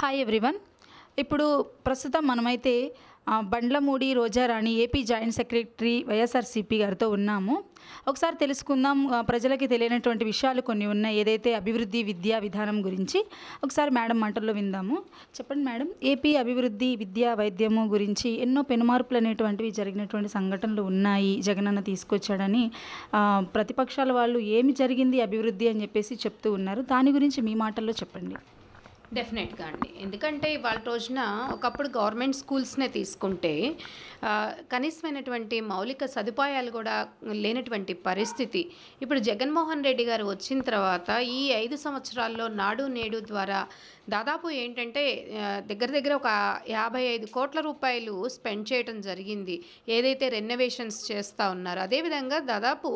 Hi everyone. ఇప్పుడు ప్రస్తుతం మనమైతే Bandlamudi Roja Rani AP joint secretary YSRCP గారితో ఉన్నాము. ఒకసారి తెలుసుకుందాం, ప్రజలకి తెలియనటువంటి విషయాలు కొన్ని ఉన్నాయి, ఏదైతే అభివృద్ధి విద్యా విధానం గురించి. ఒకసారి మేడం మాటల్లో విందాము. చెప్పండి మేడం, ఏపీ అభివృద్ధి విద్యా వైద్యము గురించి ఎన్నో పెనుమార్పులు అనేటువంటివి జరిగినటువంటి సంఘటనలు ఉన్నాయి. జగనన్న తీసుకొచ్చాడని ప్రతిపక్షాల వాళ్ళు ఏమి జరిగింది అభివృద్ధి అని చెప్పేసి చెప్తూ ఉన్నారు. దాని గురించి మీ మాటల్లో చెప్పండి. డెఫినెట్గా అండి. ఎందుకంటే ఇవాళ రోజున ఒకప్పుడు గవర్నమెంట్ స్కూల్స్నే తీసుకుంటే కనీసమైనటువంటి మౌలిక సదుపాయాలు కూడా లేనటువంటి పరిస్థితి. ఇప్పుడు జగన్మోహన్ రెడ్డి గారు వచ్చిన తర్వాత ఈ 5 సంవత్సరాల్లో నాడు నేడు ద్వారా దాదాపు ఏంటంటే దగ్గర ఒక 55 కోట్ల రూపాయలు స్పెండ్ చేయడం జరిగింది, ఏదైతే రెనోవేషన్స్ చేస్తూ ఉన్నారో. అదేవిధంగా దాదాపు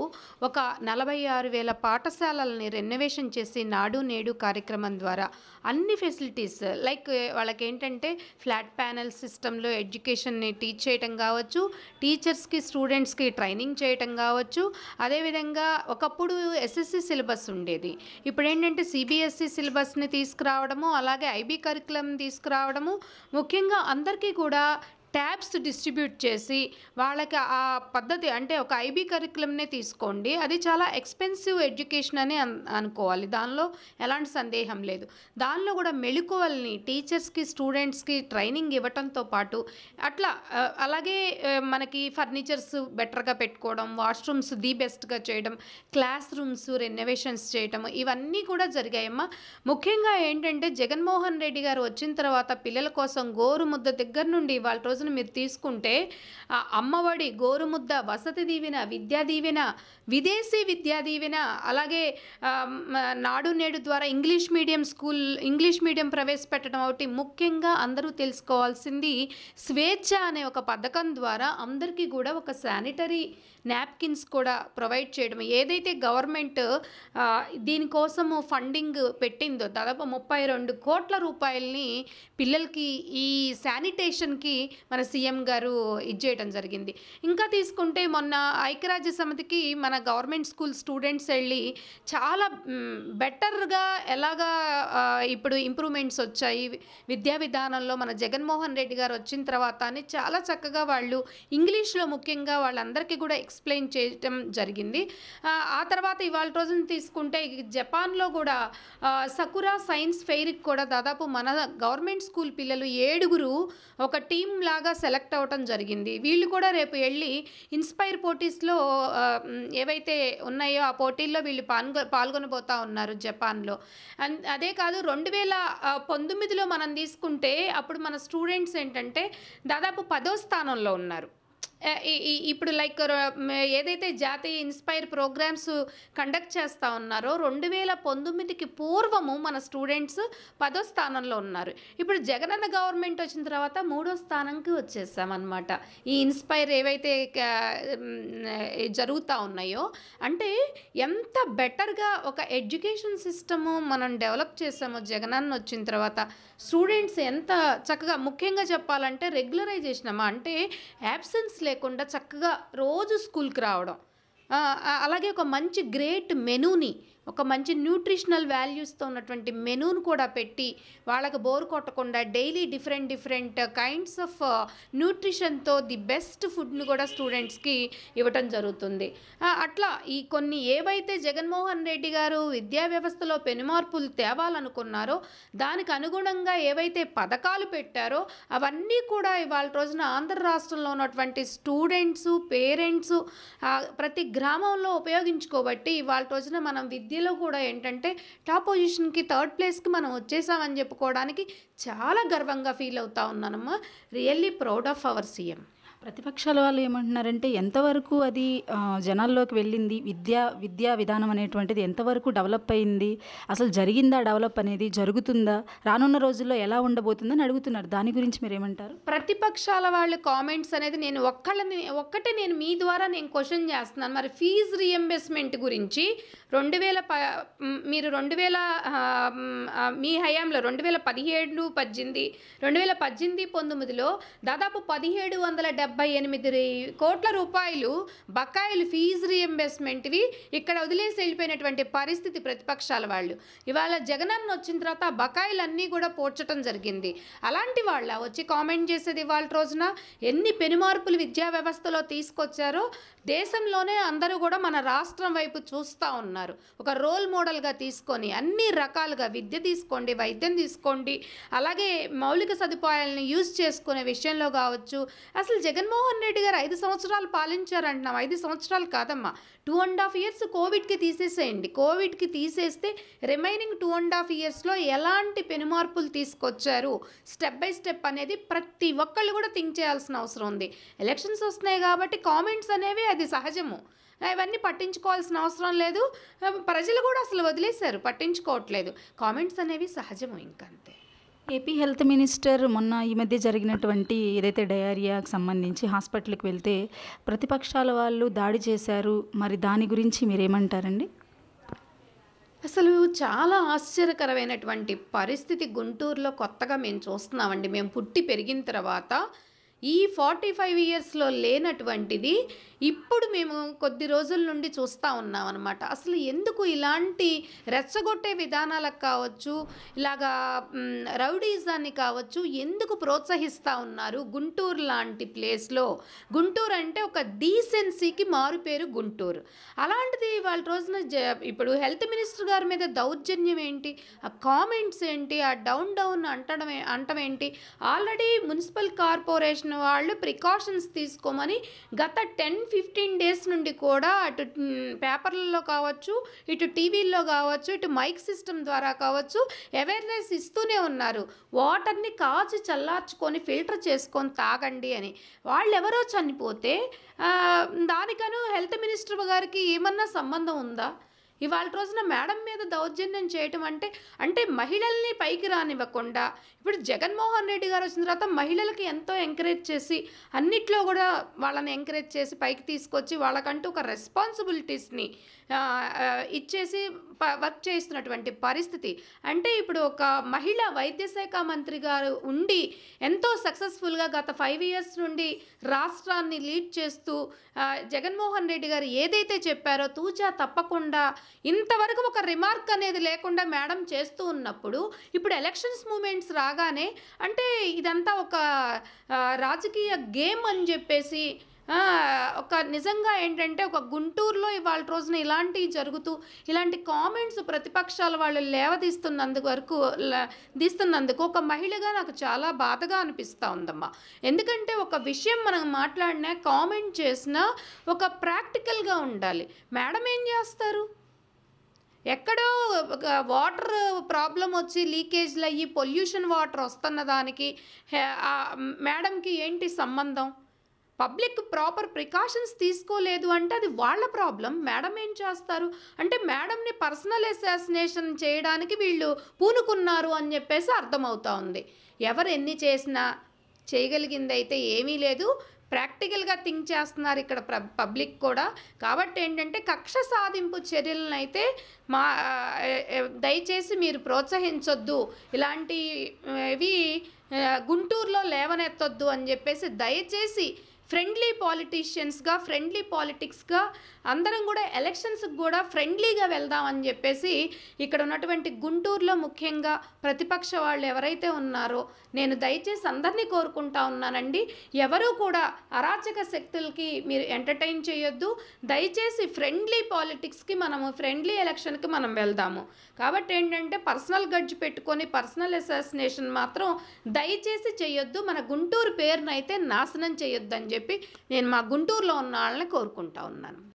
ఒక 46,000 పాఠశాలలని రెనోవేషన్ చేసి నాడు నేడు కార్యక్రమం ద్వారా అన్ని ఫెసిలిటీస్ లైక్ వాళ్ళకి ఏంటంటే ఫ్లాట్ ప్యానెల్ సిస్టంలో ఎడ్యుకేషన్ని టీచ్ చేయటం కావచ్చు, టీచర్స్కి స్టూడెంట్స్కి ట్రైనింగ్ చేయటం కావచ్చు. అదేవిధంగా ఒకప్పుడు ఎస్ఎస్సి సిలబస్ ఉండేది, ఇప్పుడు ఏంటంటే సిబిఎస్ఈ సిలబస్ని తీసుకురావడము, అలాగే ఐబీ కరికులం తీసుకురావడము, ముఖ్యంగా అందరికీ కూడా ట్యాబ్స్ డిస్ట్రిబ్యూట్ చేసి వాళ్ళకి ఆ పద్ధతి అంటే ఒక ఐబీ కరికులంనే తీసుకోండి, అది చాలా ఎక్స్పెన్సివ్ ఎడ్యుకేషన్ అని అనుకోవాలి, దానిలో ఎలాంటి సందేహం లేదు. దానిలో కూడా మెళుకువల్ని టీచర్స్కి స్టూడెంట్స్కి ట్రైనింగ్ ఇవ్వటంతో పాటు అట్లా అలాగే మనకి ఫర్నిచర్స్ బెటర్గా పెట్టుకోవడం, వాష్రూమ్స్ ది బెస్ట్గా చేయడం, క్లాస్ రూమ్స్ రెనోవేషన్స్ చేయటం, ఇవన్నీ కూడా జరిగాయమ్మా. ముఖ్యంగా ఏంటంటే జగన్మోహన్ రెడ్డి గారు వచ్చిన తర్వాత పిల్లల కోసం గోరుముద్ద దగ్గర నుండి వాళ్ళ రోజు మీరు తీసుకుంటే అమ్మఒడి, గోరుముద్ద, వసతి దీవెన, విద్యా దీవెన, విదేశీ విద్యా దీవెన, అలాగే నాడు నేడు ద్వారా ఇంగ్లీష్ మీడియం ప్రవేశపెట్టడం ఒకటి. ముఖ్యంగా అందరూ తెలుసుకోవాల్సింది స్వేచ్ఛ అనే ఒక పథకం ద్వారా అందరికీ కూడా ఒక శానిటరీ నాప్కిన్స్ కూడా ప్రొవైడ్ చేయడం. ఏదైతే గవర్నమెంట్ దీనికోసము ఫండింగ్ పెట్టిందో దాదాపు 32 కోట్ల రూపాయలని పిల్లలకి ఈ శానిటేషన్కి మన సీఎం గారు ఇచ్చేయడం జరిగింది. ఇంకా తీసుకుంటే మొన్న ఐక్యరాజ్య సమితికి మన గవర్నమెంట్ స్కూల్ స్టూడెంట్స్ వెళ్ళి చాలా బెటర్గా ఎలాగా ఇప్పుడు ఇంప్రూవ్మెంట్స్ వచ్చాయి విద్యా విధానంలో మన జగన్మోహన్ రెడ్డి గారు వచ్చిన తర్వాత అని చాలా చక్కగా వాళ్ళు ఇంగ్లీష్లో ముఖ్యంగా వాళ్ళందరికీ కూడా ఎక్స్ప్లెయిన్ చేయటం జరిగింది. ఆ తర్వాత ఇవాళ రోజున తీసుకుంటే జపాన్లో కూడా సకురా సైన్స్ ఫెయిర్కి కూడా దాదాపు మన గవర్నమెంట్ స్కూల్ పిల్లలు 7 ఒక టీం లాగా సెలెక్ట్ అవ్వటం జరిగింది. వీళ్ళు కూడా రేపు వెళ్ళి ఇన్స్పైర్ పోటీస్లో ఏవైతే ఉన్నాయో ఆ పోటీల్లో వీళ్ళు పాల్గొనబోతా ఉన్నారు జపాన్లో. అదే కాదు 2019లో మనం తీసుకుంటే అప్పుడు మన స్టూడెంట్స్ ఏంటంటే దాదాపు 10వ స్థానంలో ఉన్నారు. ఇప్పుడు లైక్ ఏదైతే జాతీయ ఇన్స్పైర్ ప్రోగ్రామ్స్ కండక్ట్ చేస్తూ ఉన్నారో 2019కి పూర్వము మన స్టూడెంట్స్ 10వ స్థానంలో ఉన్నారు. ఇప్పుడు జగనన్న గవర్నమెంట్ వచ్చిన తర్వాత 3వ స్థానంకి వచ్చేసామన్నమాట. ఈ ఇన్స్పైర్ ఏవైతే జరుగుతూ ఉన్నాయో అంటే ఎంత బెటర్గా ఒక ఎడ్యుకేషన్ సిస్టము మనం డెవలప్ చేసామో జగనన్న వచ్చిన తర్వాత. స్టూడెంట్స్ ఎంత చక్కగా, ముఖ్యంగా చెప్పాలంటే రెగ్యులరైజేషన్ అమ్మా, అంటే యాబ్సెన్స్ లేకుండా చక్కగా రోజు స్కూల్కి రావడం, అలాగే ఒక మంచి గ్రేట్ మెనూని, ఒక మంచి న్యూట్రిషనల్ వాల్యూస్తో ఉన్నటువంటి మెనూను కూడా పెట్టి వాళ్ళకి బోర్ కొట్టకుండా డైలీ డిఫరెంట్ కైండ్స్ ఆఫ్ న్యూట్రిషన్తో ది బెస్ట్ ఫుడ్ని కూడా స్టూడెంట్స్కి ఇవ్వటం జరుగుతుంది. అట్లా ఈ కొన్ని ఏవైతే జగన్మోహన్ రెడ్డి గారు విద్యా వ్యవస్థలో పెనుమార్పులు తేవాలనుకున్నారో దానికి అనుగుణంగా ఏవైతే పథకాలు పెట్టారో అవన్నీ కూడా ఇవాళ రోజున ఆంధ్ర రాష్ట్రంలో ఉన్నటువంటి స్టూడెంట్స్, పేరెంట్స్ ప్రతి గ్రామంలో ఉపయోగించుకోబట్టి ఇవాళ రోజున మనం విద్యలో కూడా ఏంటంటే టాప్ పొజిషన్కి, 3rd ప్లేస్కి మనం వచ్చేసామని చెప్పుకోవడానికి చాలా గర్వంగా ఫీల్ అవుతా ఉన్నానమ్మా. Really proud of our CM. ప్రతిపక్షాల వాళ్ళు ఏమంటున్నారంటే ఎంతవరకు అది జనాల్లోకి వెళ్ళింది, విద్యా విధానం అనేటువంటిది ఎంతవరకు డెవలప్ అయింది, అసలు జరిగిందా, డెవలప్ అనేది జరుగుతుందా, రానున్న రోజుల్లో ఎలా ఉండబోతుందని అడుగుతున్నారు. దాని గురించి మీరు ఏమంటారు? ప్రతిపక్షాల వాళ్ళ కామెంట్స్ అనేది నేను ఒక్కటే నేను మీ ద్వారా నేను క్వశ్చన్ చేస్తున్నాను. మరి ఫీజు రీఎంబర్స్మెంట్ గురించి మీరు 2000 మీ హయాంలో 2017-18 2018-19లో దాదాపు 1770 కోట్ల రూపాయలు బకాయిలు ఫీజు రీఎంబర్స్మెంట్వి ఇక్కడ వదిలేసి వెళ్ళిపోయినటువంటి పరిస్థితి ప్రతిపక్షాల వాళ్ళు. ఇవాళ జగనన్న వచ్చిన తర్వాత ఆ బకాయిలన్నీ కూడా పోడ్చడం జరిగింది. అలాంటి వాళ్ళ వచ్చి కామెంట్ చేసేది ఇవాళ రోజున ఎన్ని పెనుమార్పులు విద్యా వ్యవస్థలో తీసుకొచ్చారో దేశంలోనే అందరూ కూడా మన రాష్ట్రం వైపు చూస్తూ ఉన్నారు. ఒక రోల్ మోడల్గా తీసుకొని అన్ని రకాలుగా విద్య తీసుకోండి, వైద్యం తీసుకోండి, అలాగే మౌలిక సదుపాయాలను యూజ్ చేసుకునే విషయంలో కావచ్చు. అసలు జగన్మోహన్ రెడ్డి గారు 5 సంవత్సరాలు పాలించారంటున్నాం. 5 సంవత్సరాలు కాదమ్మా, 2.5 ఇయర్స్ కోవిడ్కి తీసేసేయండి. కోవిడ్కి తీసేస్తే రిమైనింగ్ 2.5 ఇయర్స్లో ఎలాంటి పెనుమార్పులు తీసుకొచ్చారు స్టెప్ బై స్టెప్ అనేది ప్రతి ఒక్కళ్ళు కూడా థింక్ చేయాల్సిన అవసరం ఉంది. ఎలక్షన్స్ వస్తున్నాయి కాబట్టి కామెంట్స్ అనేవి అది సహజము, ఇవన్నీ పట్టించుకోవాల్సిన అవసరం లేదు. ప్రజలు కూడా అసలు వదిలేశారు, పట్టించుకోవట్లేదు. కామెంట్స్ అనేవి సహజము, ఇంకంతే. ఏపీ హెల్త్ మినిస్టర్ మొన్న ఈ మధ్య జరిగినటువంటి ఏదైతే డయేరియాకి సంబంధించి హాస్పిటల్కి వెళ్తే ప్రతిపక్షాల వాళ్ళు దాడి చేశారు, మరి దాని గురించి మీరేమంటారండి? అసలు చాలా ఆశ్చర్యకరమైనటువంటి పరిస్థితి గుంటూరులో కొత్తగా మేము చూస్తున్నామండి. మేము పుట్టి పెరిగిన తర్వాత ఈ 45 ఇయర్స్లో లేనటువంటిది ఇప్పుడు మేము కొద్ది రోజుల నుండి చూస్తూ ఉన్నాం అన్నమాట. అసలు ఎందుకు ఇలాంటి రెచ్చగొట్టే విధానాలకు కావచ్చు, ఇలాగా రౌడీజాన్ని కావచ్చు, ఎందుకు ప్రోత్సహిస్తూ ఉన్నారు గుంటూరు లాంటి ప్లేస్లో? గుంటూరు అంటే ఒక డీసెన్సీకి మారుపేరు గుంటూరు. అలాంటిది వాళ్ళ రోజున ఇప్పుడు హెల్త్ మినిస్టర్ గారి మీద దౌర్జన్యం ఏంటి, ఆ కామెంట్స్ ఏంటి, ఆ డౌన్ అంటడం ఏంటి? ఆల్రెడీ మున్సిపల్ కార్పొరేషన్ వాళ్ళు ప్రికాషన్స్ తీసుకోమని గత 10-15 డేస్ నుండి కూడా అటు పేపర్లలో కావచ్చు, ఇటు టీవీల్లో కావచ్చు, ఇటు మైక్ సిస్టమ్ ద్వారా కావచ్చు అవేర్నెస్ ఇస్తూనే ఉన్నారు. వాటర్ని కాచి చల్లార్చుకొని ఫిల్టర్ చేసుకొని తాగండి అని. వాళ్ళు ఎవరో చనిపోతే దానికను హెల్త్ మినిస్టర్ గారికి ఏమన్నా సంబంధం ఉందా? ఇవాళ రోజున మేడం మీద దౌర్జన్యం చేయటం అంటే మహిళల్ని పైకి రానివ్వకుండా, ఇప్పుడు జగన్మోహన్ రెడ్డి గారు వచ్చిన తర్వాత మహిళలకి ఎంతో ఎంకరేజ్ చేసి అన్నిట్లో కూడా వాళ్ళని ఎంకరేజ్ చేసి పైకి తీసుకొచ్చి వాళ్ళకంటూ ఒక రెస్పాన్సిబిలిటీస్ని ఇచ్చేసి వర్క్ చేస్తున్నటువంటి పరిస్థితి. అంటే ఇప్పుడు ఒక మహిళ వైద్య శాఖ మంత్రి గారు ఉండి ఎంతో సక్సెస్ఫుల్గా గత 5 ఇయర్స్ నుండి రాష్ట్రాన్ని లీడ్ చేస్తూ జగన్మోహన్ రెడ్డి గారు ఏదైతే చెప్పారో తూచా తప్పకుండా ఇంతవరకు ఒక రిమార్క్ అనేది లేకుండా మేడం చేస్తూ ఉన్నప్పుడు ఇప్పుడు ఎలక్షన్స్ మూమెంట్స్ రాగానే అంటే ఇదంతా ఒక రాజకీయ గేమ్ అని చెప్పేసి ఒక నిజంగా ఏంటంటే ఒక గుంటూరులో ఇవాళ రోజున ఇలాంటివి జరుగుతూ ఇలాంటి కామెంట్స్ ప్రతిపక్షాల వాళ్ళు తీస్తున్నందుకు ఒక మహిళగా నాకు చాలా బాధగా అనిపిస్తూ ఉందమ్మా. ఎందుకంటే ఒక విషయం మనం మాట్లాడినా కామెంట్ చేసినా ఒక ప్రాక్టికల్గా ఉండాలి. మేడం ఏం చేస్తారు? ఎక్కడో వాటర్ ప్రాబ్లం వచ్చి లీకేజ్లు అయ్యి పొల్యూషన్ వాటర్ వస్తున్న దానికి మేడంకి ఏంటి సంబంధం? పబ్లిక్ ప్రాపర్ ప్రికాషన్స్ తీసుకోలేదు అంటే అది వాళ్ళ ప్రాబ్లం. మేడం ఏం చేస్తారు అంటే మేడంని పర్సనల్ అసాసినేషన్ చేయడానికి వీళ్ళు పూనుకున్నారు అని చెప్పేసి అర్థమవుతా ఉంది. ఎవరు ఎన్ని చేసినా చేయగలిగింది అయితే ఏమీ లేదు. ప్రాక్టికల్గా థింక్ చేస్తున్నారు ఇక్కడ పబ్లిక్ కూడా. కాబట్టి ఏంటంటే కక్ష సాధింపు చర్యలను అయితే దయచేసి మీరు ప్రోత్సహించొద్దు, ఇలాంటివి గుంటూరులో లేవనెత్తొద్దు అని చెప్పేసి దయచేసి ఫ్రెండ్లీ పాలిటీషియన్స్గా, ఫ్రెండ్లీ పాలిటిక్స్గా అందరం కూడా ఎలక్షన్స్కి కూడా ఫ్రెండ్లీగా వెళ్దామని చెప్పేసి ఇక్కడ ఉన్నటువంటి గుంటూరులో ముఖ్యంగా ప్రతిపక్ష వాళ్ళు ఎవరైతే ఉన్నారో నేను దయచేసి అందరినీ కోరుకుంటా ఉన్నానండి. ఎవరూ కూడా అరాచక శక్తులకి మీరు ఎంటర్టైన్ చేయొద్దు. దయచేసి ఫ్రెండ్లీ పాలిటిక్స్కి మనము ఫ్రెండ్లీ ఎలక్షన్కి మనం వెళ్దాము. కాబట్టి ఏంటంటే పర్సనల్ గడ్జ్ పెట్టుకొని పర్సనల్ అసాసినేషన్ మాత్రం దయచేసి చేయొద్దు. మన గుంటూరు పేరునైతే నాశనం చేయొద్దు అని చెప్పి నేను మా గుంటూరులో ఉన్న వాళ్ళని కోరుకుంటా ఉన్నాను.